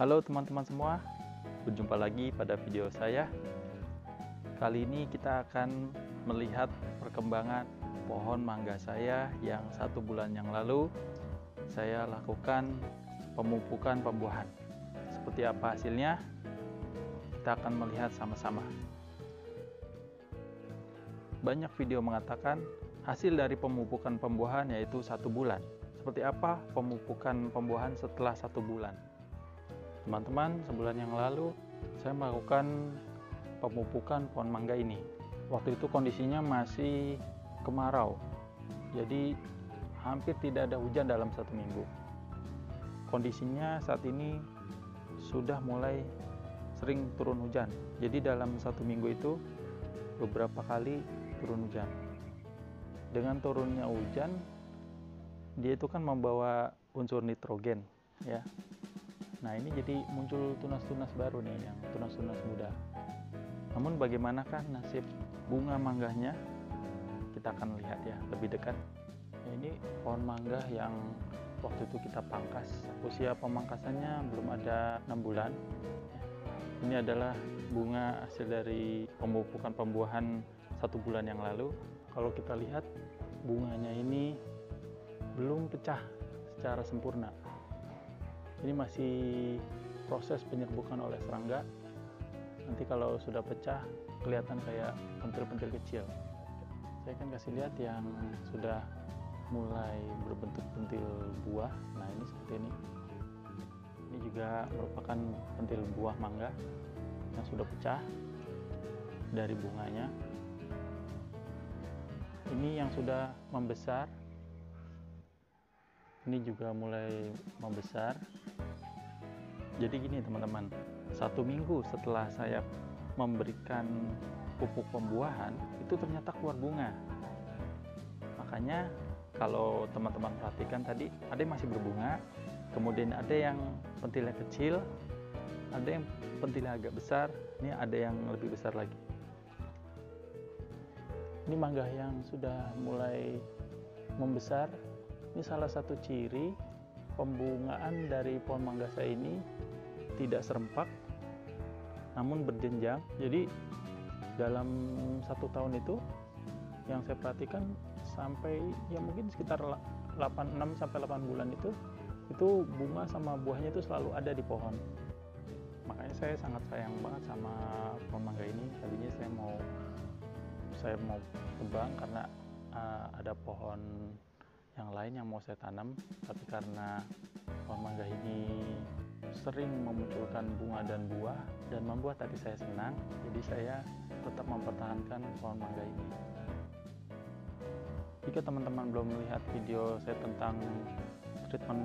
Halo teman-teman semua, berjumpa lagi pada video saya. Kali ini kita akan melihat perkembangan pohon mangga saya yang 1 bulan yang lalu saya lakukan pemupukan pembuahan. Seperti apa hasilnya? Kita akan melihat sama-sama. Banyak video mengatakan hasil dari pemupukan pembuahan yaitu 1 bulan. Seperti apa pemupukan pembuahan setelah 1 bulan? Teman-teman, sebulan yang lalu saya melakukan pemupukan pohon mangga ini. Waktu itu kondisinya masih kemarau, jadi hampir tidak ada hujan dalam 1 minggu. Kondisinya saat ini sudah mulai sering turun hujan, jadi dalam 1 minggu itu beberapa kali turun hujan. Dengan turunnya hujan, dia itu kan membawa unsur nitrogen ya. Nah, ini jadi muncul tunas-tunas baru nih, yang tunas-tunas muda. Namun bagaimanakah nasib bunga mangganya? Kita akan lihat ya lebih dekat. Ini pohon mangga yang waktu itu kita pangkas. Usia pemangkasannya belum ada 6 bulan. Ini adalah bunga hasil dari pemupukan pembuahan 1 bulan yang lalu. Kalau kita lihat, bunganya ini belum pecah secara sempurna. Ini masih proses penyerbukan oleh serangga. Nanti kalau sudah pecah, kelihatan kayak pentil-pentil kecil. Saya akan kasih lihat yang sudah mulai berbentuk pentil buah. Nah, ini seperti ini. Ini juga merupakan pentil buah mangga yang sudah pecah dari bunganya. Ini yang sudah membesar. Ini juga mulai membesar. Jadi gini teman-teman, 1 minggu setelah saya memberikan pupuk pembuahan, itu ternyata keluar bunga. Makanya kalau teman-teman perhatikan tadi, ada yang masih berbunga, kemudian ada yang pentilnya kecil, ada yang pentilnya agak besar, ini ada yang lebih besar lagi. Ini mangga yang sudah mulai membesar. Ini salah satu ciri pembungaan dari pohon mangga saya ini tidak serempak, namun berjenjang. Jadi dalam 1 tahun itu yang saya perhatikan sampai ya mungkin sekitar 6 sampai 8 bulan itu bunga sama buahnya itu selalu ada di pohon. Makanya saya sangat sayang banget sama pohon mangga ini. Tadinya saya mau tebang karena ada pohon yang lain yang mau saya tanam, tapi karena pohon mangga ini sering memunculkan bunga dan buah dan membuat hati saya senang, jadi saya tetap mempertahankan pohon mangga ini. Jika teman-teman belum melihat video saya tentang treatment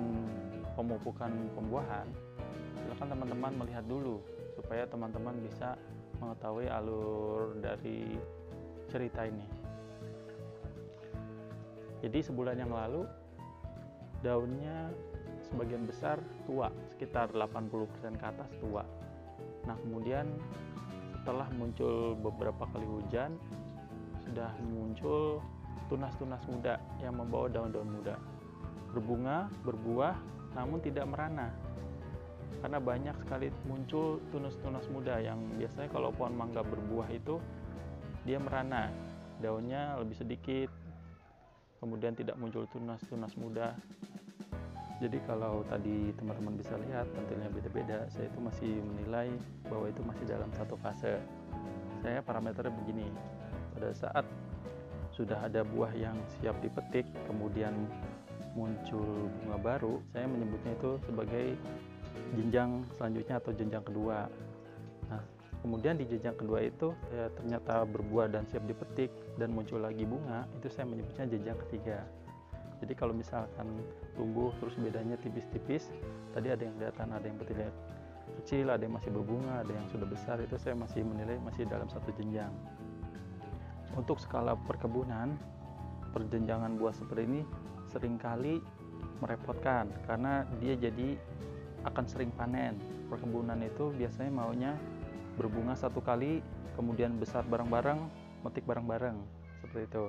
pemupukan pembuahan, silakan teman-teman melihat dulu supaya teman-teman bisa mengetahui alur dari cerita ini. Jadi sebulan yang lalu daunnya sebagian besar tua, sekitar 80% ke atas tua. Nah, kemudian setelah muncul beberapa kali hujan, sudah muncul tunas-tunas muda yang membawa daun-daun muda. Berbunga, berbuah, namun tidak merana. Karena banyak sekali muncul tunas-tunas muda yang biasanya kalau pohon mangga berbuah itu dia merana, daunnya lebih sedikit, kemudian tidak muncul tunas-tunas muda. Jadi kalau tadi teman-teman bisa lihat pentilnya beda-beda, saya itu masih menilai bahwa itu masih dalam satu fase. Saya parameternya begini, pada saat sudah ada buah yang siap dipetik, kemudian muncul bunga baru, saya menyebutnya itu sebagai jenjang selanjutnya atau jenjang kedua. Nah, kemudian di jenjang kedua itu ternyata berbuah dan siap dipetik dan muncul lagi bunga, itu saya menyebutnya jenjang ketiga. Jadi kalau misalkan tumbuh terus bedanya tipis-tipis, tadi ada yang kelihatan, ada yang pentilnya kecil, ada yang masih berbunga, ada yang sudah besar, itu saya masih menilai masih dalam satu jenjang. Untuk skala perkebunan, perjenjangan buah seperti ini seringkali merepotkan karena dia jadi akan sering panen. Perkebunan itu biasanya maunya berbunga 1 kali, kemudian besar bareng-bareng, metik bareng-bareng, seperti itu.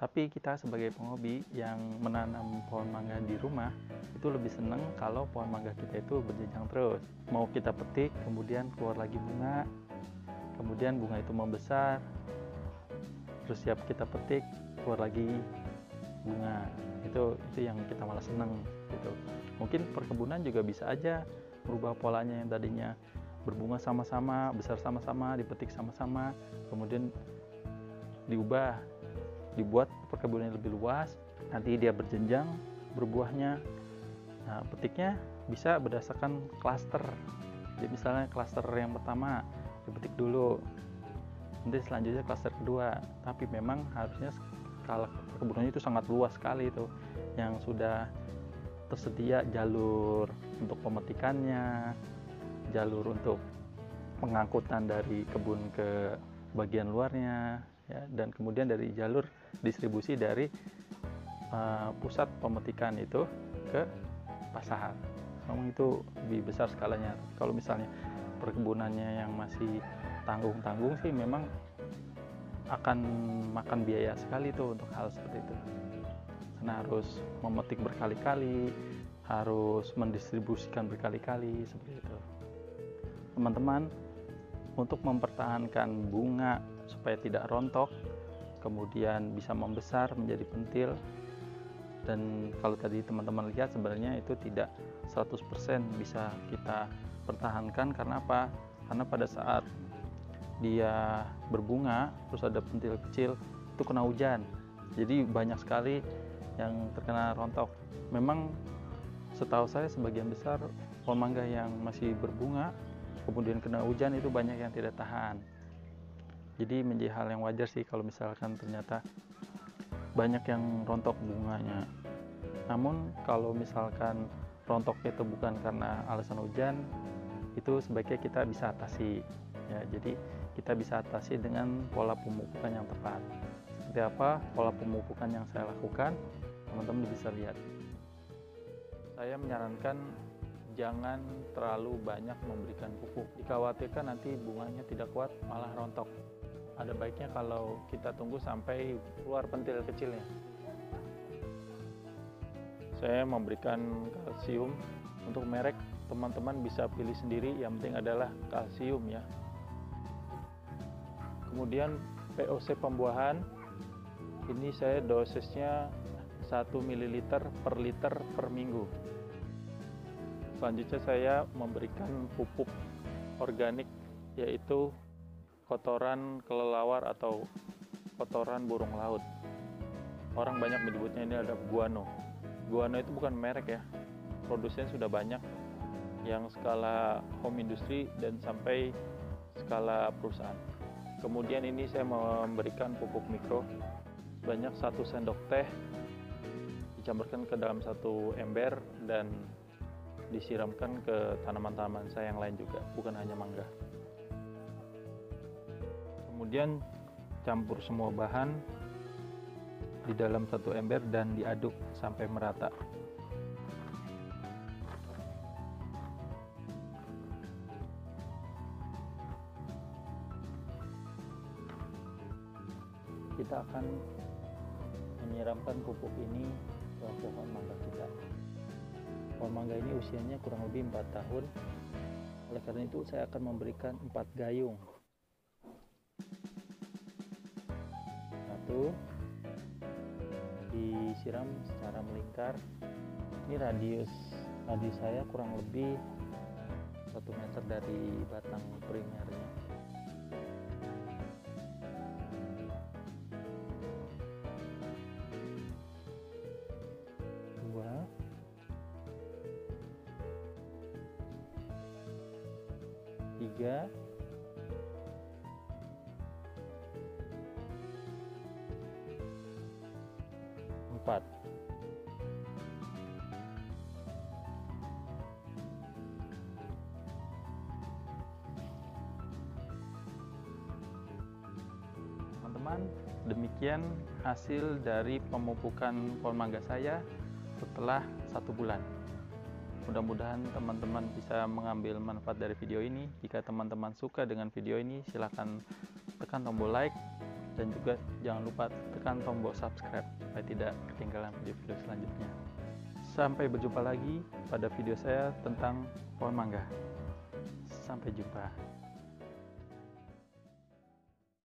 Tapi kita sebagai penghobi yang menanam pohon mangga di rumah itu lebih seneng kalau pohon mangga kita itu berjenjang terus. Mau kita petik, kemudian keluar lagi bunga, kemudian bunga itu membesar, terus siap kita petik, keluar lagi bunga. Itu yang kita malah seneng gitu. Mungkin perkebunan juga bisa aja merubah polanya yang tadinya berbunga sama-sama, besar sama-sama, dipetik sama-sama, kemudian dibuat perkebunan lebih luas, nanti dia berjenjang berbuahnya. Nah, petiknya bisa berdasarkan klaster. Jadi misalnya klaster yang pertama dipetik dulu, nanti selanjutnya klaster kedua. Tapi memang harusnya skala perkebunannya itu sangat luas sekali itu, yang sudah tersedia jalur untuk pemetikannya, jalur untuk pengangkutan dari kebun ke bagian luarnya, ya, dan kemudian dari jalur distribusi dari pusat pemetikan itu ke pasar. Memang itu lebih besar skalanya. Kalau misalnya perkebunannya yang masih tanggung-tanggung sih memang akan makan biaya sekali tuh untuk hal seperti itu. Karena harus memetik berkali-kali, harus mendistribusikan berkali-kali seperti itu. Teman-teman, untuk mempertahankan bunga supaya tidak rontok, kemudian bisa membesar menjadi pentil, dan kalau tadi teman-teman lihat sebenarnya itu tidak 100% bisa kita pertahankan. Karena apa? Karena pada saat dia berbunga terus ada pentil kecil itu kena hujan, jadi banyak sekali yang terkena rontok. Memang setahu saya sebagian besar pohon mangga yang masih berbunga kemudian kena hujan itu banyak yang tidak tahan. Jadi menjadi hal yang wajar sih kalau misalkan ternyata banyak yang rontok bunganya. Namun kalau misalkan rontok itu bukan karena alasan hujan, itu sebaiknya kita bisa atasi, ya. Jadi kita bisa atasi dengan pola pemupukan yang tepat. Seperti apa pola pemupukan yang saya lakukan, teman-teman bisa lihat. Saya menyarankan jangan terlalu banyak memberikan pupuk. Dikhawatirkan nanti bunganya tidak kuat malah rontok. Ada baiknya kalau kita tunggu sampai keluar pentil kecilnya. Saya memberikan kalsium. Untuk merek teman-teman bisa pilih sendiri, yang penting adalah kalsium, ya. Kemudian POC pembuahan, ini saya dosisnya 1 ml per liter per minggu. Selanjutnya saya memberikan pupuk organik, yaitu kotoran kelelawar atau kotoran burung laut. Orang banyak menyebutnya ini ada guano. Guano itu bukan merek, ya. Produsennya sudah banyak, yang skala home industry dan sampai skala perusahaan. Kemudian ini saya memberikan pupuk mikro banyak 1 sendok teh, dicampurkan ke dalam 1 ember dan disiramkan ke tanaman-tanaman saya yang lain juga, bukan hanya mangga. Kemudian campur semua bahan di dalam 1 ember dan diaduk sampai merata. Kita akan menyiramkan pupuk ini ke pohon mangga kita. Pohon mangga ini usianya kurang lebih 4 tahun. Oleh karena itu saya akan memberikan 4 gayung. 1, disiram secara melingkar. Ini radius saya kurang lebih 1 meter dari batang primernya. 2, 3, 4. Teman-teman, demikian hasil dari pemupukan pohon mangga saya setelah 1 bulan. Mudah-mudahan teman-teman bisa mengambil manfaat dari video ini. Jika teman-teman suka dengan video ini, silahkan tekan tombol like dan juga jangan lupa tekan tombol subscribe supaya tidak ketinggalan video-video selanjutnya. Sampai berjumpa lagi pada video saya tentang pohon mangga. Sampai jumpa.